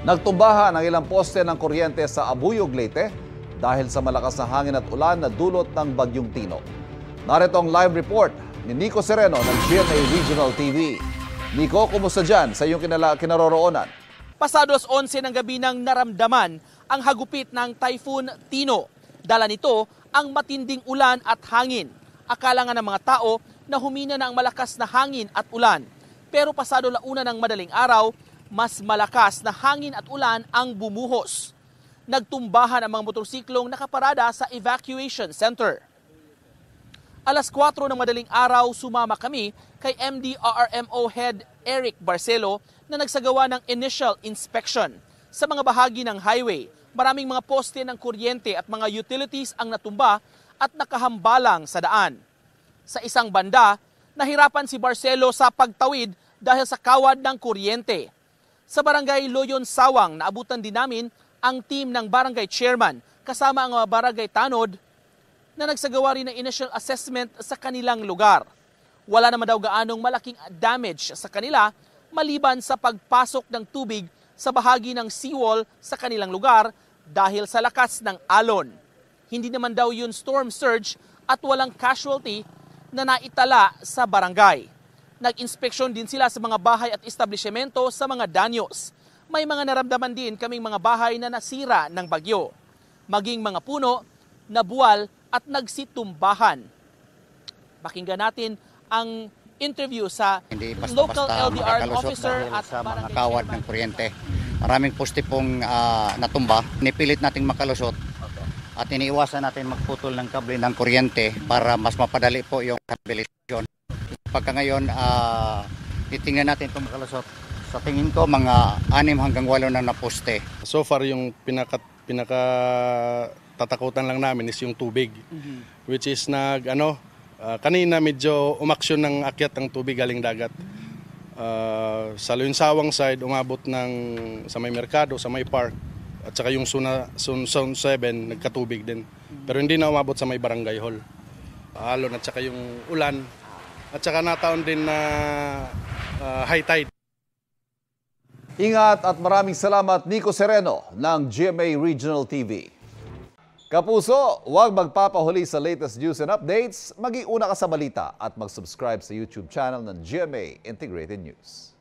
Nagtumbahan ang ilang poste ng kuryente sa Abuyog, Leyte dahil sa malakas na hangin at ulan na dulot ng Bagyong Tino. Narito ang live report ni Nico Sereno ng GMA Regional TV. Nico, kumusta dyan sa iyong kinaroroonan? Pasados 11 ng gabi nang naramdaman ang hagupit ng Typhoon Tino. Dala nito ang matinding ulan at hangin. Akala nga ng mga tao na humina na ang malakas na hangin at ulan. Pero pasado launa ng madaling araw, mas malakas na hangin at ulan ang bumuhos. Nagtumbahan ang mga motorsiklong nakaparada sa evacuation center. Alas 4 ng madaling araw, sumama kami kay MDRRMO Head Eric Barcelo na nagsagawa ng initial inspection. Sa mga bahagi ng highway, maraming mga poste ng kuryente at mga utilities ang natumba at nakahambalang sa daan. Sa isang banda, nahirapan si Barcelo sa pagtawid dahil sa kawad ng kuryente. Sa barangay Loyon Sawang, naabutan din namin ang team ng barangay chairman kasama ang mga barangay tanod na nagsagawa rin ng initial assessment sa kanilang lugar. Wala naman daw gaanong malaking damage sa kanila maliban sa pagpasok ng tubig sa bahagi ng seawall sa kanilang lugar dahil sa lakas ng alon. Hindi naman daw yun storm surge at walang casualty na naitala sa barangay. Nag-inspeksyon din sila sa mga bahay at establishmento sa mga danyos. May mga naramdaman din kaming mga bahay na nasira ng bagyo. Maging mga puno, nabuwal at nagsitumbahan. Pakinggan natin ang interview sa local LDR officer at sa mga kawad ng kuryente. Maraming poste pong natumba. Nipilit nating makalusot at iniiwasan natin magputol ng kable ng kuryente para mas mapadali po yung rehabilitasyon. Pagka ngayon, titingnan natin kung makalusot. Sa tingin ko, mga 6 hanggang 8 na naposte. So far, yung pinaka tatakutan lang namin is yung tubig. Which is kanina medyo umaksyon ng akyat ang tubig galing dagat. Sa Loyonsawang side, umabot ng sa may merkado, sa may park. At saka yung Zone 7, nagkatubig din. Pero hindi na umabot sa may barangay hall. Alon at saka yung ulan. At saka nataon din na high tide. Ingat at maraming salamat Nico Sereno ng GMA Regional TV. Kapuso, huwag magpapahuli sa latest news and updates. Mag-iuna ka sa balita at mag-subscribe sa YouTube channel ng GMA Integrated News.